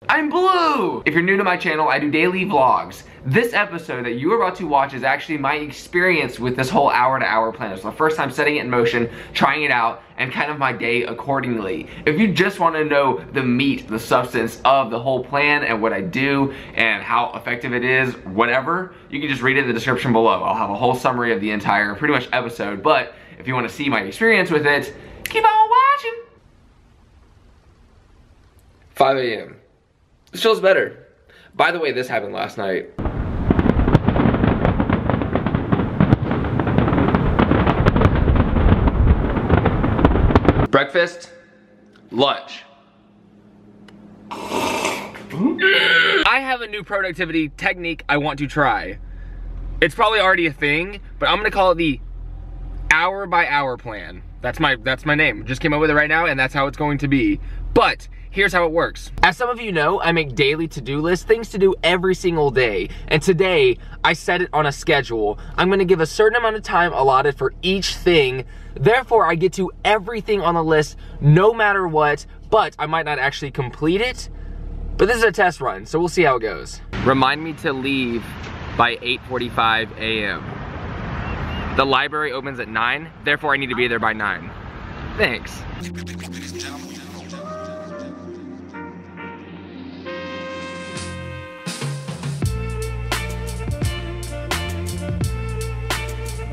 I'm Blue! If you're new to my channel, I do daily vlogs. This episode that you are about to watch is actually my experience with this whole hour-to-hour plan. It's the first time setting it in motion, trying it out, and kind of my day accordingly. If you just want to know the meat, the substance of the whole plan and what I do and how effective it is, whatever, you can just read it in the description below. I'll have a whole summary of the entire, pretty much episode, but if you want to see my experience with it, keep on watching. 5 a.m. This feels better. By the way, this happened last night. Breakfast, lunch. I have a new productivity technique I want to try. It's probably already a thing, but I'm gonna call it the hour by hour plan. That's my name. Just came up with it right now, and that's how it's going to be. But here's how it works. As some of you know, I make daily to-do lists, things to do every single day. And today, I set it on a schedule. I'm gonna give a certain amount of time allotted for each thing. Therefore, I get to everything on the list no matter what, but I might not actually complete it. But this is a test run, so we'll see how it goes. Remind me to leave by 8:45 a.m. The library opens at 9, therefore I need to be there by 9. Thanks.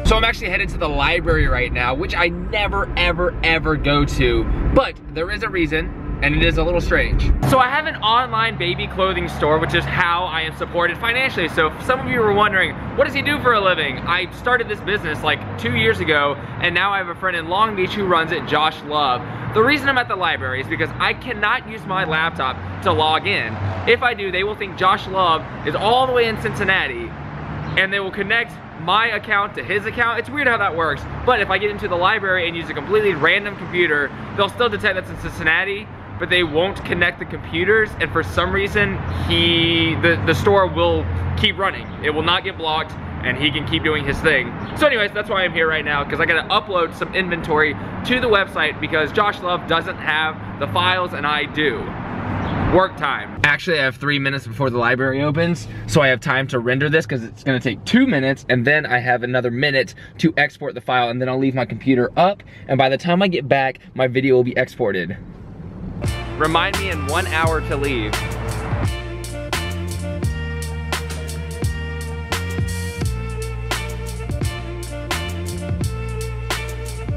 So I'm actually headed to the library right now, which I never, ever go to, but there is a reason, and it is a little strange. So I have an online baby clothing store, which is how I am supported financially. So if some of you were wondering, what does he do for a living? I started this business like 2 years ago, and now I have a friend in Long Beach who runs it, Josh Love. The reason I'm at the library is because I cannot use my laptop to log in. If I do, they will think Josh Love is all the way in Cincinnati, and they will connect my account to his account. It's weird how that works, but if I get into the library and use a completely random computer, they'll still detect that's in Cincinnati, but they won't connect the computers, and for some reason, the store will keep running. It will not get blocked, and he can keep doing his thing. So anyways, that's why I'm here right now, because I gotta upload some inventory to the website because Josh Love doesn't have the files and I do. Work time. Actually, I have 3 minutes before the library opens, so I have time to render this because it's gonna take 2 minutes, and then I have another minute to export the file, and then I'll leave my computer up, and by the time I get back, my video will be exported. Remind me in 1 hour to leave.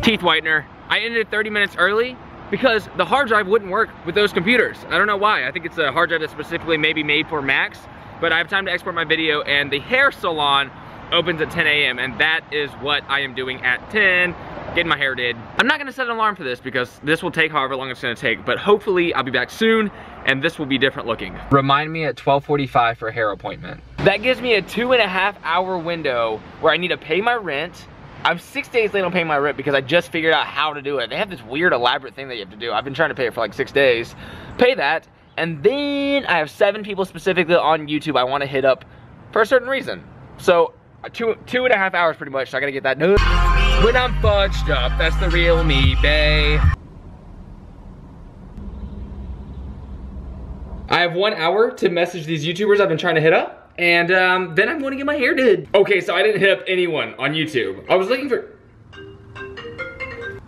Teeth whitener. I ended 30 minutes early because the hard drive wouldn't work with those computers. I don't know why. I think it's a hard drive that's specifically maybe made for Macs, but I have time to export my video, and the hair salon opens at 10 a.m. and that is what I am doing at 10, getting my hair did. I'm not gonna set an alarm for this because this will take however long it's gonna take, but hopefully I'll be back soon and this will be different looking. Remind me at 12:45 for a hair appointment. That gives me a 2.5 hour window where I need to pay my rent. I'm 6 days late on paying my rent because I just figured out how to do it. They have this weird elaborate thing that you have to do. I've been trying to pay it for like 6 days. Pay that, and then I have 7 people specifically on YouTube I want to hit up for a certain reason. So 2.5 hours pretty much, so I gotta get that done. When I'm fudged up, that's the real me, bae. I have 1 hour to message these YouTubers I've been trying to hit up. And then I'm going to get my hair did. Okay, so I didn't hit up anyone on YouTube. I was looking for...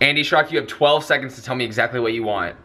Andy Schrock, you have 12 seconds to tell me exactly what you want.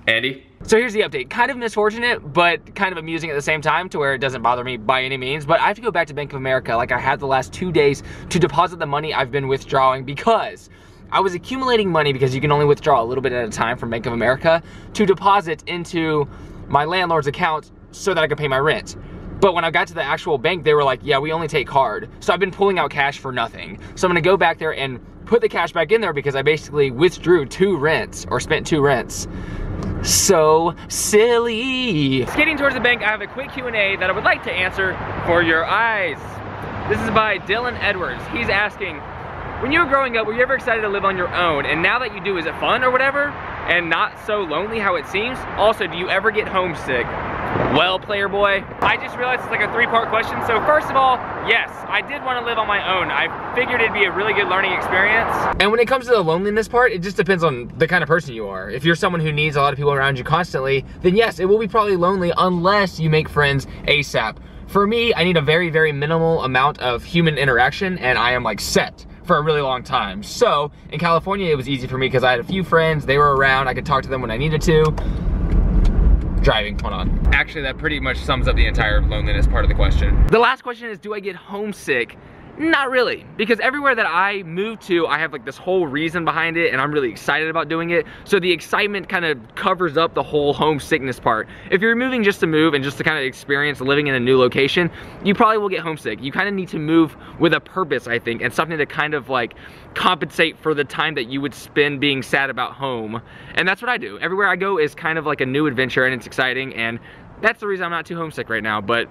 Andy? So here's the update. Kind of misfortunate, but kind of amusing at the same time to where it doesn't bother me by any means. But I have to go back to Bank of America like I had the last 2 days to deposit the money I've been withdrawing because I was accumulating money, because you can only withdraw a little bit at a time from Bank of America, to deposit into my landlord's account so that I could pay my rent. But when I got to the actual bank, they were like, yeah, we only take card. So I've been pulling out cash for nothing. So I'm gonna go back there and put the cash back in there because I basically withdrew 2 rents, or spent 2 rents. So silly. Skating towards the bank, I have a quick Q&A that I would like to answer for your eyes. This is by Dylan Edwards. He's asking, when you were growing up, were you ever excited to live on your own? And now that you do, is it fun or whatever? And not so lonely how it seems? Also, do you ever get homesick? Well, player boy, I just realized it's like a 3-part question. So first of all, yes, I did want to live on my own. I've figured it'd be a really good learning experience. And when it comes to the loneliness part, it just depends on the kind of person you are. If you're someone who needs a lot of people around you constantly, then yes, it will be probably lonely unless you make friends ASAP. For me, I need a very, very minimal amount of human interaction, and I am like set for a really long time. So in California, it was easy for me because I had a few friends, they were around, I could talk to them when I needed to. Driving, hold on. Actually, that pretty much sums up the entire loneliness part of the question. The last question is, do I get homesick? Not really, because everywhere that I move to, I have like this whole reason behind it and I'm really excited about doing it. So the excitement kind of covers up the whole homesickness part. If you're moving just to move and just to kind of experience living in a new location, you probably will get homesick. You kind of need to move with a purpose, I think, and something to kind of like compensate for the time that you would spend being sad about home. And that's what I do. Everywhere I go is kind of like a new adventure and it's exciting, and that's the reason I'm not too homesick right now. But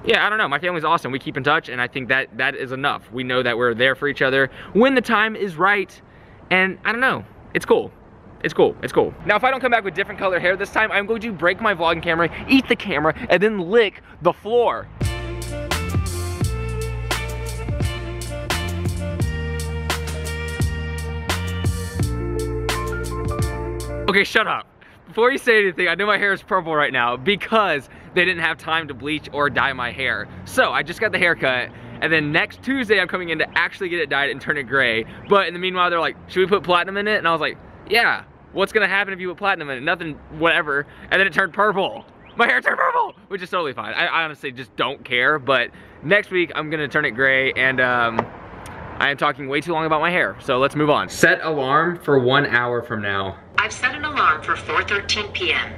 yeah, I don't know, my family's awesome. We keep in touch, and I think that is enough. We know that we're there for each other when the time is right, and I don't know, it's cool. It's cool, it's cool. Now, if I don't come back with different color hair this time, I'm going to break my vlogging camera, eat the camera, and then lick the floor. Okay, shut up. Before you say anything, I know my hair is purple right now because they didn't have time to bleach or dye my hair. So I just got the haircut, and then next Tuesday I'm coming in to actually get it dyed and turn it gray. But in the meanwhile, they're like, should we put platinum in it? And I was like, yeah, what's gonna happen if you put platinum in it? Nothing, whatever. And then it turned purple. My hair turned purple, which is totally fine. I honestly just don't care, but next week I'm gonna turn it gray, and I am talking way too long about my hair, so let's move on. Set alarm for 1 hour from now. I've set an alarm for 4:13 p.m.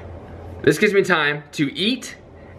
This gives me time to eat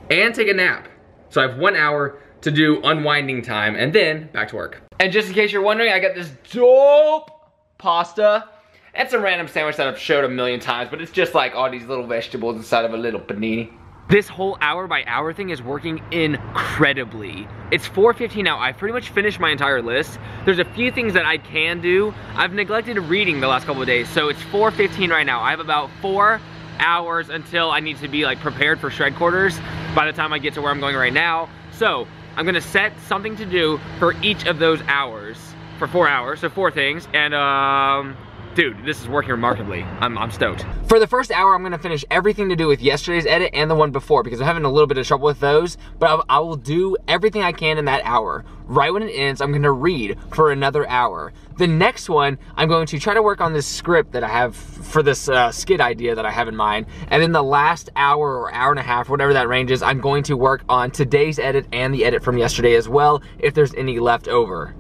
and take a nap. So I have 1 hour to do unwinding time and then back to work. And just in case you're wondering, I got this dope pasta. It's a random sandwich that I've showed a million times, but it's just like all these little vegetables inside of a little panini. This whole hour by hour thing is working incredibly. It's 4:15 now. I've pretty much finished my entire list. There's a few things that I can do. I've neglected reading the last couple of days, so it's 4:15 right now. I have about 4 hours until I need to be like prepared for shred quarters by the time I get to where I'm going right now. So I'm gonna set something to do for each of those hours, for 4 hours, so 4 things, and dude, this is working remarkably. I'm stoked. For the first hour, I'm gonna finish everything to do with yesterday's edit and the one before because I'm having a little bit of trouble with those, but I will do everything I can in that hour. Right when it ends, I'm gonna read for another hour. The next one, I'm going to try to work on this script that I have for this skit idea that I have in mind, and then the last hour or hour and a half, whatever that range is, I'm going to work on today's edit and the edit from yesterday as well, if there's any left over.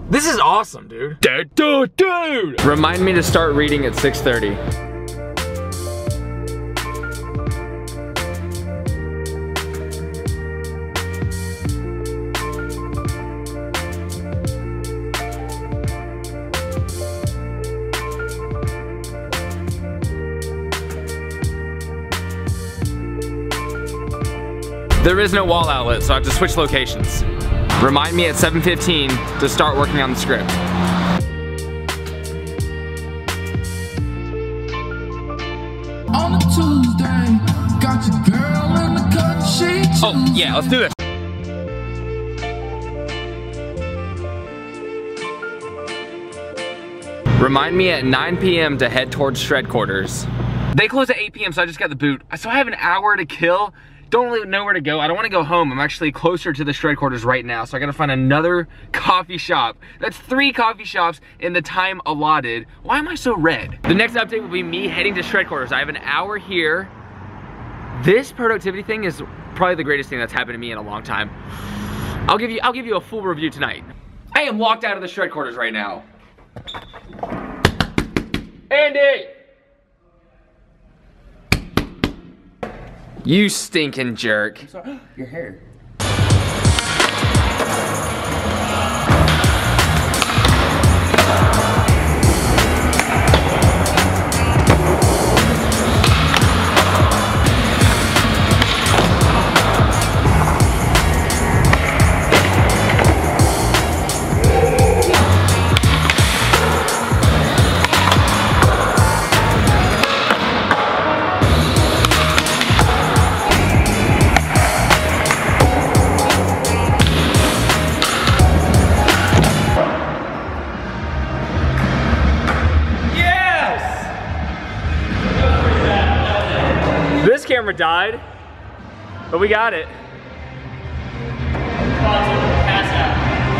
This is awesome, dude. Dude! Remind me to start reading at 6:30. There is no wall outlet, so I have to switch locations. Remind me at 7:15 to start working on the script. On a Tuesday, got your girl in the cut sheet. Oh yeah, let's do this. Remind me at 9 p.m. to head towards shred quarters. They close at 8 p.m. so I just got the boot. So I have an hour to kill. Don't really know where to go. I don't want to go home. I'm actually closer to the shred quarters right now, so I gotta find another coffee shop. That's 3 coffee shops in the time allotted. Why am I so red? The next update will be me heading to shred quarters. I have an hour here. This productivity thing is probably the greatest thing that's happened to me in a long time. I'll give you a full review tonight. I am locked out of the shred quarters right now. Andy! You stinking jerk. I'm sorry. Your hair. camera died, but we got it.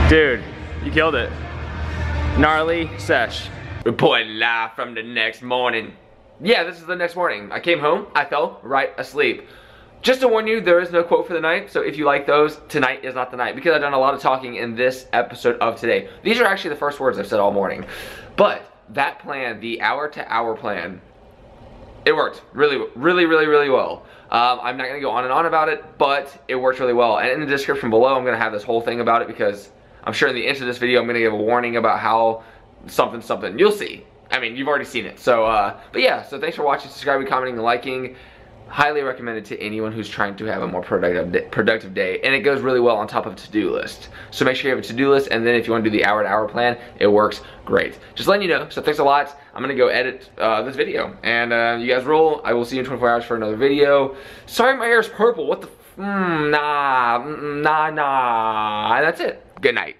Dude, you killed it. Gnarly sesh. Reporting live from the next morning. Yeah, this is the next morning. I came home, I fell right asleep. Just to warn you, there is no quote for the night, so if you like those, tonight is not the night, because I've done a lot of talking in this episode of today. These are actually the first words I've said all morning. But that plan, the hour-to-hour plan, it worked really well. I'm not gonna go on and on about it, but it worked really well. And in the description below, I'm gonna have this whole thing about it, because I'm sure in the end of this video, I'm gonna give a warning about how something. You'll see. I mean, you've already seen it. So, but yeah, so thanks for watching, subscribing, commenting, and liking. Highly recommended to anyone who's trying to have a more productive day, and it goes really well on top of a to-do list. So make sure you have a to-do list, and then if you want to do the hour-to-hour plan, it works great. Just letting you know. So thanks a lot. I'm gonna go edit this video, and you guys roll. I will see you in 24 hours for another video. Sorry, my hair is purple. What the? Nah. That's it. Good night.